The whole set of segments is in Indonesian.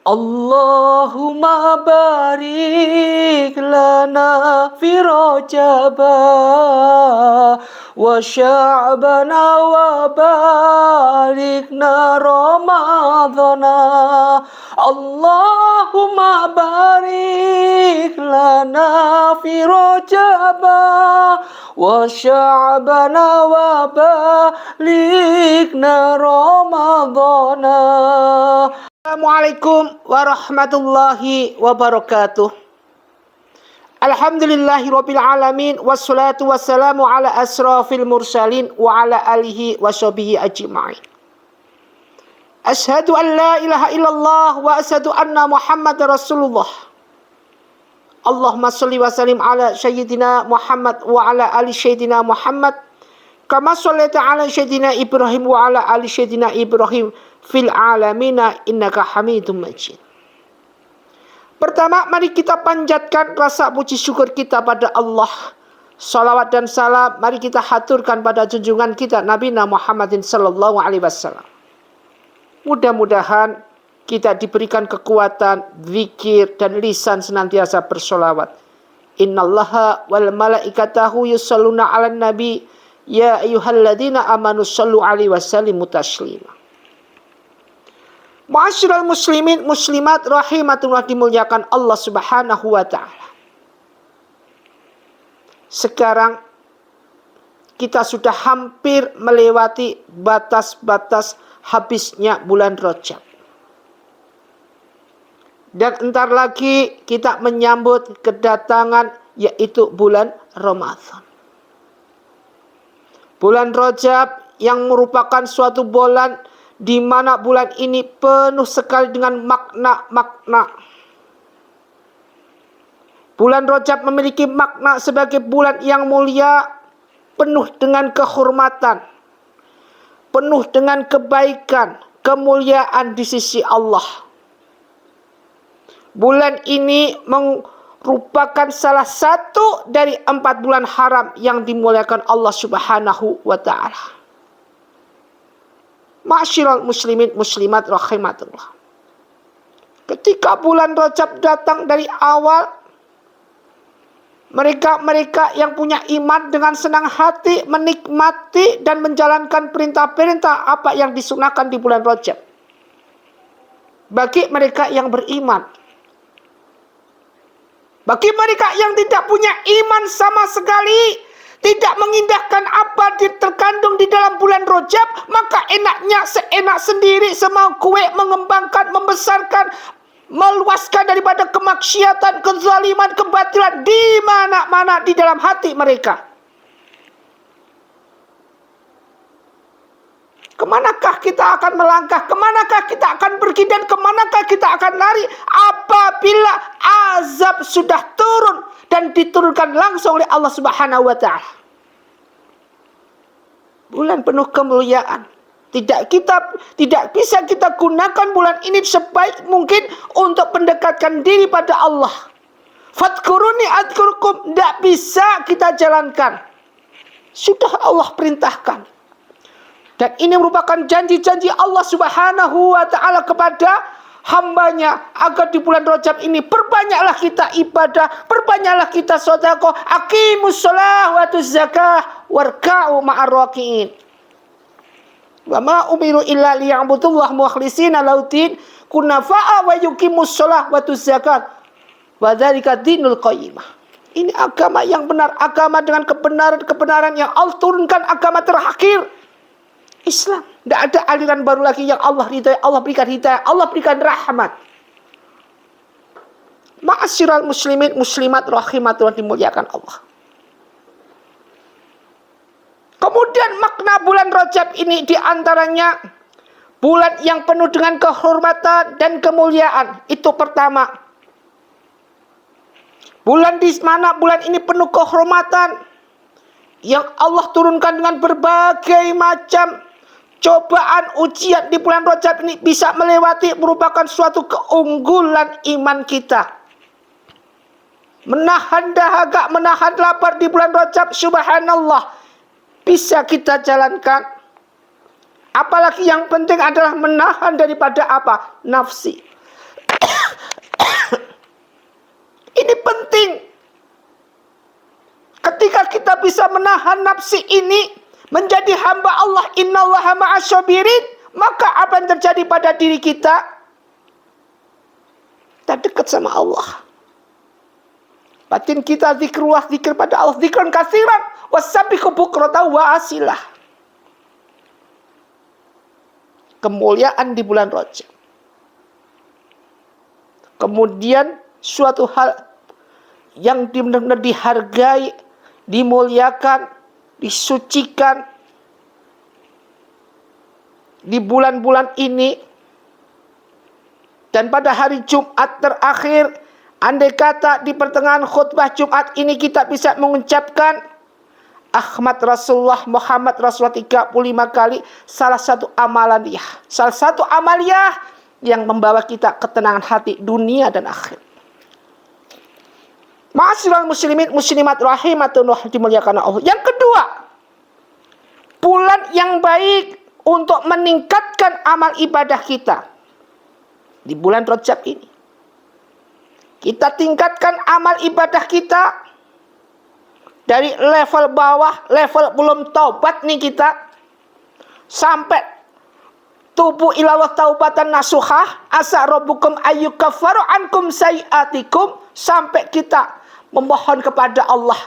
Allahumma barik lana fi Rajaba wa sya'bana wa barikna Ramadana. Allahumma barik lana fi Rajaba wa sya'bana wa barikna Ramadana. Assalamualaikum warahmatullahi wabarakatuh. Alhamdulillahirabbil alamin wassalatu wassalamu ala asrafil mursalin wa ala alihi washabihi ajma'in. Asyhadu an la ilaha illallah wa asyhadu anna Muhammadar Rasulullah. Allahumma shalli wa sallim ala sayyidina Muhammad wa ala ali sayyidina Muhammad kama shallaita ala sayyidina Ibrahim wa ala ali sayyidina Ibrahim fil alamina innaka hamidum majid. Pertama, mari kita panjatkan rasa puji syukur kita pada Allah. Salawat dan salam mari kita haturkan pada junjungan kita Nabi Muhammadin sallallahu alaihi wasallam. Mudah-mudahan kita diberikan kekuatan zikir dan lisan senantiasa bersolawat. Innallaha wal malaikatahu yusholluna 'alan nabi ya ayyuhalladzina amanu shallu 'alaihi wasallimu taslima. Ma'asyiral muslimin muslimat rahimatullah dimuliakan Allah Subhanahu wa taala. Sekarang kita sudah hampir melewati batas-batas habisnya bulan Rajab. Dan entar lagi kita menyambut kedatangan yaitu bulan Ramadan. Bulan Rajab yang merupakan suatu bulan di mana bulan ini penuh sekali dengan makna-makna. Bulan Rajab memiliki makna sebagai bulan yang mulia, penuh dengan kehormatan, penuh dengan kebaikan, kemuliaan di sisi Allah. Bulan ini merupakan salah satu dari 4 bulan haram yang dimuliakan Allah Subhanahu wa ta'ala. Ma'asyiral muslimin muslimat rahimatullah. Ketika bulan Rajab datang dari awal, mereka yang punya iman dengan senang hati menikmati dan menjalankan perintah-perintah apa yang disunahkan di bulan Rajab. Bagi mereka yang beriman. Bagi mereka yang tidak punya iman sama sekali, tidak mengindahkan apa terkandung di dalam bulan Rajab, maka enaknya seenak sendiri semau kue mengembangkan, membesarkan, meluaskan daripada kemaksiatan, kezaliman, kebatilan di mana-mana di dalam hati mereka. Kemanakah kita akan melangkah? Kemanakah kita akan pergi? Dan kemanakah kita akan lari? Apabila azab sudah turun dan diturunkan langsung oleh Allah Subhanahu wa ta'ala. Bulan penuh kemuliaan. Tidak bisa kita gunakan bulan ini sebaik mungkin untuk mendekatkan diri pada Allah. Fadkuruni adkurkum. Tidak bisa kita jalankan. Sudah Allah perintahkan. Dan ini merupakan janji-janji Allah Subhanahu wa ta'ala kepada hambanya. Agar di bulan Rajab ini perbanyaklah kita ibadah, perbanyaklah kita sedekah, aqimus shalah wa atuz zakah warka'u ma'ar raki'in. Wa ma umiru illa liya'budullah mukhlishina lahuddin kunafa'a wa yuqimus shalah wa atuz zakat wa dzalika dinul qayyimah. Ini agama yang benar, agama dengan kebenaran yang Allah turunkan, agama terakhir. Islam. Tidak ada aliran baru lagi yang Allah ridhai, Allah berikan hidayah, Allah berikan rahmat. Ma'asyiral muslimin muslimat rahimatullah dimuliakan Allah. Kemudian makna bulan Rajab ini diantaranya bulan yang penuh dengan kehormatan dan kemuliaan. Itu pertama. Bulan di mana bulan ini penuh kehormatan yang Allah turunkan dengan berbagai macam cobaan, ujian di bulan Rajab ini bisa melewati, merupakan suatu keunggulan iman kita. Menahan dahaga, menahan lapar di bulan Rajab, subhanallah, bisa kita jalankan. Apalagi yang penting adalah menahan daripada apa? Nafsi. bisa menahan nafsi ini menjadi hamba Allah, innallaha ma'asyabirin, maka apa yang terjadi pada diri kita? Kita dekat sama Allah. Batin kita zikrullah, zikir pada Allah, zikran katsiran, wasabbihu bukratan wa asilah. Kemuliaan di bulan Rajab. Kemudian suatu hal yang benar-benar dihargai, dimuliakan, disucikan di bulan-bulan ini. Dan pada hari Jumat terakhir, andai kata di pertengahan khutbah Jumat ini kita bisa mengucapkan Ahmad Rasulullah, Muhammad Rasulullah 35 kali, salah satu amaliyah yang membawa kita ketenangan hati dunia dan akhir. Ma'asyiral muslimin muslimat rahimatullah, dimuliakan Allah. Yang kedua, bulan yang baik untuk meningkatkan amal ibadah kita di bulan Rajab ini. Kita tingkatkan amal ibadah kita dari level bawah, level belum taubat nih kita, sampai tubu ilallah taubatan nasuhah, asa rabbukum ayyukaffaru ankum sayiatikum, sampai kita memohon kepada Allah.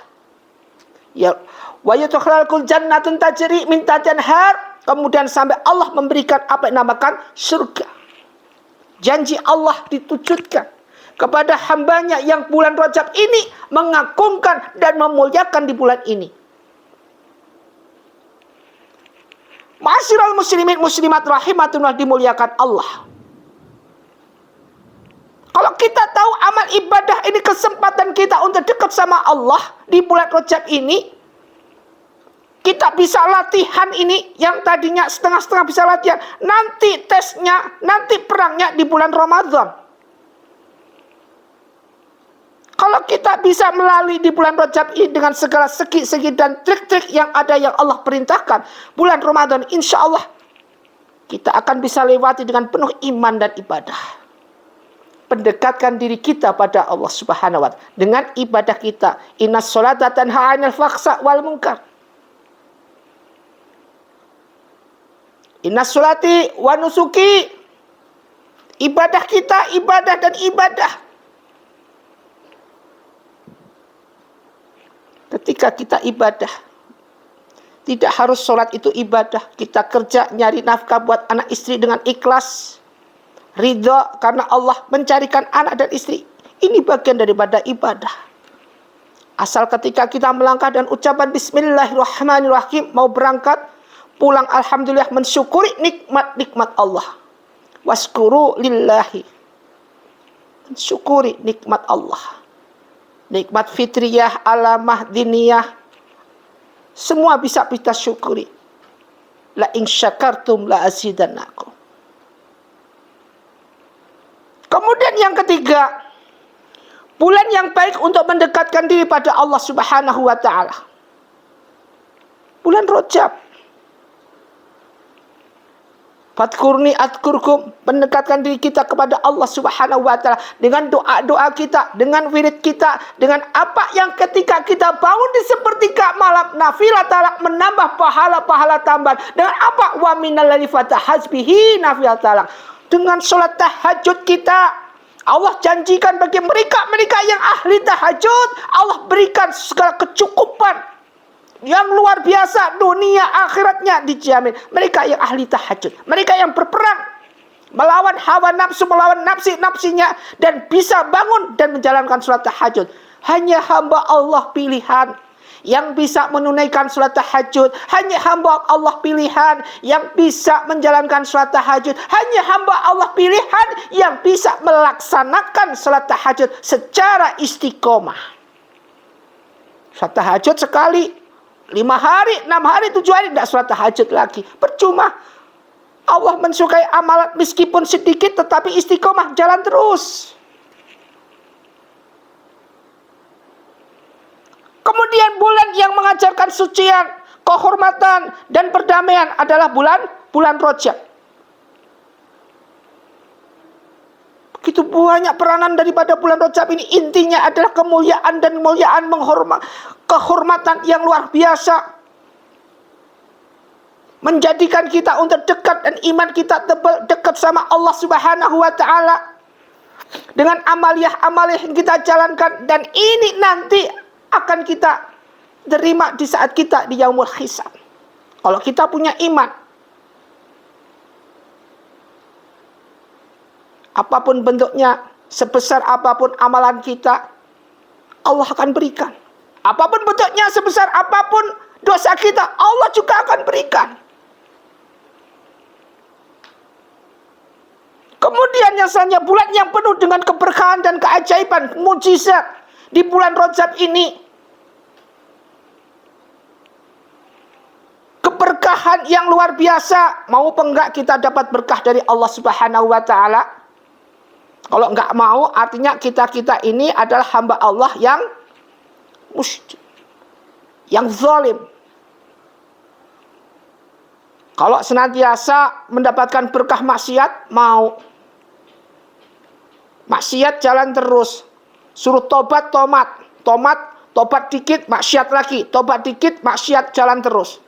Ya, wa yudkhilul jannatun tajri min tahtiha anhar, kemudian sampai Allah memberikan apa yang dinamakan surga. Janji Allah ditujukan kepada hambanya yang bulan Rajab ini mengagungkan dan memuliakan di bulan ini. Ma'asyiral muslimin muslimat rahimatullah, dimuliakan Allah. Kalau kita tahu amal ibadah ini kesempatan kita untuk dekat sama Allah di bulan Rajab ini, kita bisa latihan ini yang tadinya setengah-setengah bisa latihan. Nanti tesnya, nanti perangnya di bulan Ramadan. Kalau kita bisa melalui di bulan Rajab ini dengan segala segi-segi dan trik-trik yang ada yang Allah perintahkan, bulan Ramadan insya Allah kita akan bisa lewati dengan penuh iman dan ibadah. Pendekatkan diri kita pada Allah Subhanahu wa ta'ala dengan ibadah kita. Innas sholata tanha 'anil fahsya wal munkar. Innas sholati wa nusuki. Ibadah kita, ibadah dan ibadah. Ketika kita ibadah, tidak harus sholat itu ibadah. Kita kerja, nyari nafkah buat anak istri dengan ikhlas, ridha karena Allah mencarikan anak dan istri. Ini bagian daripada ibadah. Asal ketika kita melangkah dan ucapan bismillahirrahmanirrahim, mau berangkat, pulang alhamdulillah, mensyukuri nikmat-nikmat Allah. Waskuru lillahi. Mensyukuri nikmat Allah. Nikmat fitriyah, alamah, diniyah, semua bisa kita syukuri. La in syakartum la azidannakum. Kemudian yang ketiga, bulan yang baik untuk mendekatkan diri pada Allah Subhanahu wa ta'ala. Bulan Rajab. Fadkurni adkurkum, mendekatkan diri kita kepada Allah Subhanahu wa ta'ala dengan doa-doa kita, dengan wirid kita, dengan apa yang ketika kita bangun di sepertiga malam, nafilah talak, menambah pahala-pahala tambahan. Dengan apa? Wa minal laili fatahajbihi nafilah talak. Dengan sholat tahajud kita, Allah janjikan bagi mereka yang ahli tahajud, Allah berikan segala kecukupan yang luar biasa, dunia akhiratnya dijamin. Mereka yang ahli tahajud, mereka yang berperang melawan hawa nafsu, melawan nafsinya, dan bisa bangun dan menjalankan sholat tahajud. Hanya hamba Allah pilihan yang bisa menunaikan sholat tahajud. Hanya hamba Allah pilihan yang bisa menjalankan sholat tahajud. Hanya hamba Allah pilihan yang bisa melaksanakan sholat tahajud secara istiqomah. Sholat tahajud sekali, 5 hari, 6 hari, 7 hari tidak sholat tahajud lagi, percuma. Allah mensukai amalan meskipun sedikit, tetapi istiqomah, jalan terus. Kemudian bulan yang mengajarkan sucian, kehormatan dan perdamaian adalah bulan Rajab. Begitu banyak peranan daripada bulan Rajab ini. Intinya adalah kemuliaan dan kemuliaan, kehormatan yang luar biasa. Menjadikan kita untuk dekat dan iman kita tebal dekat sama Allah Subhanahu wa Ta'ala. Dengan amaliyah-amaliyah yang kita jalankan. Dan ini nanti akan kita terima di saat kita di yaumul hisab. Kalau kita punya iman. Apapun bentuknya, sebesar apapun amalan kita, Allah akan berikan. Apapun bentuknya, sebesar apapun dosa kita, Allah juga akan berikan. Kemudian yang selanjutnya, bulan yang penuh dengan keberkahan dan keajaiban, mujizat di bulan Rajab ini. Keberkahan yang luar biasa. Mau apa enggak kita dapat berkah dari Allah Subhanahu wa Ta'ala? Kalau enggak mau, artinya kita ini adalah hamba Allah yang musyrik, yang zalim. Kalau senantiasa mendapatkan berkah maksiat, mau. Maksiat jalan terus. Suruh tobat, tobat dikit, maksiat lagi. Tobat dikit, maksiat jalan terus.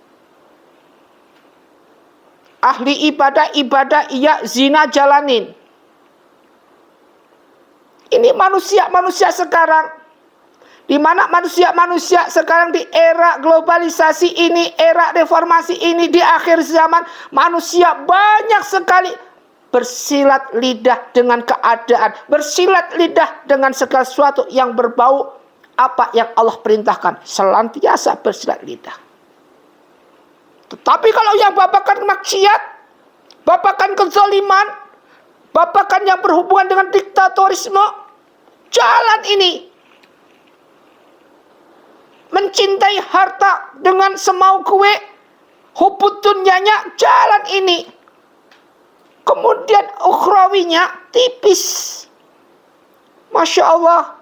Ahli ibadah, iya, zina jalanin. Ini manusia sekarang. Di mana manusia sekarang di era globalisasi ini, era reformasi ini, di akhir zaman, manusia banyak sekali bersilat lidah dengan keadaan, bersilat lidah dengan segala sesuatu yang berbau apa yang Allah perintahkan, senantiasa bersilat lidah. Tetapi kalau yang babakan maksiat, babakan kezaliman, babakan yang berhubungan dengan diktatorisme, jalan ini. Mencintai harta dengan semau kue, hubud dunyanya, jalan ini. Kemudian ukhrawinya tipis. Masya Allah.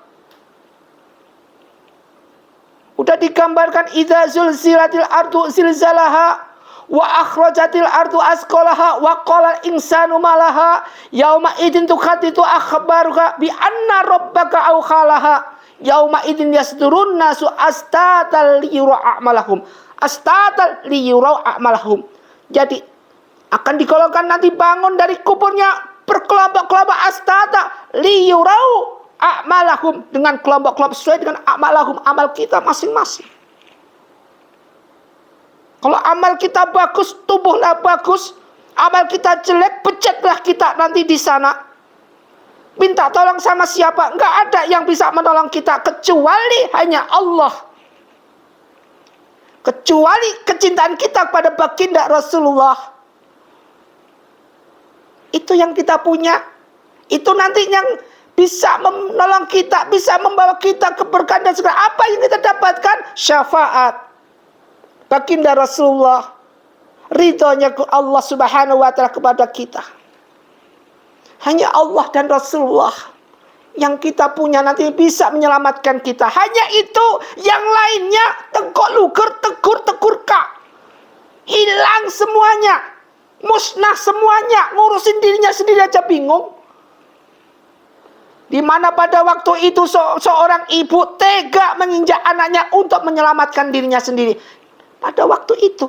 Udah digambarkan, idza zulzilatil ardu zilzalaha wa akhrajatil ardu asqalaha wa qala insanu malaha yauma idzin tukhatitu akhbaruha bi anna rabbaka awkhalaha yauma idzin yasdurun nasu astatal liyura a'malahum Jadi akan digolongkan nanti bangun dari kuburnya berkelompok-kelompok astata liyurau a'malahum, dengan kelompok-kelompok sesuai dengan a'malahum, amal kita masing-masing. Kalau amal kita bagus, tubuhlah bagus. Amal kita jelek, pecatlah kita nanti di sana. Minta tolong sama siapa? Enggak ada yang bisa menolong kita kecuali hanya Allah. Kecuali kecintaan kita kepada baginda Rasulullah. Itu yang kita punya. Itu nanti yang bisa menolong kita, bisa membawa kita keberkahan dan segala apa yang kita dapatkan, syafaat baginda Rasulullah, ridhonya Allah Subhanahu wa Ta'ala kepada kita. Hanya Allah dan Rasulullah yang kita punya nanti bisa menyelamatkan kita. Hanya itu, yang lainnya tegok luger, tegur kak, hilang semuanya, musnah semuanya, ngurusin dirinya sendiri aja bingung. Di mana pada waktu itu seorang ibu tega menginjak anaknya untuk menyelamatkan dirinya sendiri. Pada waktu itu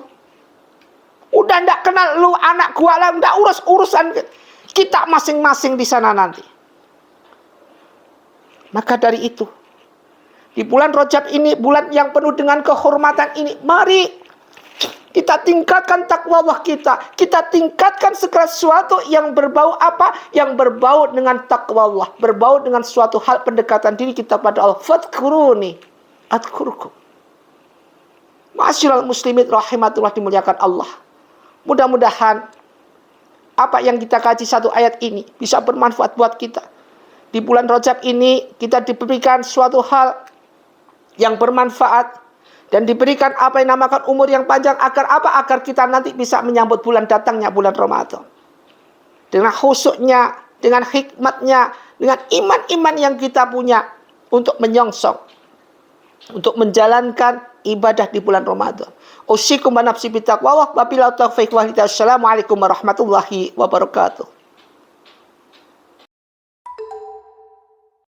udah ndak kenal lu anak gua lah, ndak urusan kita masing-masing di sana nanti. Maka dari itu, di bulan Rajab ini, bulan yang penuh dengan kehormatan ini, mari kita tingkatkan takwa Allah kita. Kita tingkatkan segala sesuatu yang berbau apa? Yang berbau dengan takwa Allah, berbau dengan suatu hal pendekatan diri kita pada Allah. Fadhkuruni adhkurkum. Ma'asyiral muslimin rahimatullah, dimuliakan Allah. Mudah-mudahan apa yang kita kaji satu ayat ini bisa bermanfaat buat kita. Di bulan Rajab ini kita diberikan suatu hal yang bermanfaat dan diberikan apa yang dinamakan umur yang panjang agar apa? Agar kita nanti bisa menyambut bulan datangnya bulan Ramadan. Dengan khusyuknya, dengan hikmatnya, dengan iman-iman yang kita punya untuk menyongsong, untuk menjalankan ibadah di bulan Ramadan. Usikum wa nafsi bitaqwa wa billahi taufiq wal hidayah. Assalamualaikum warahmatullahi wabarakatuh.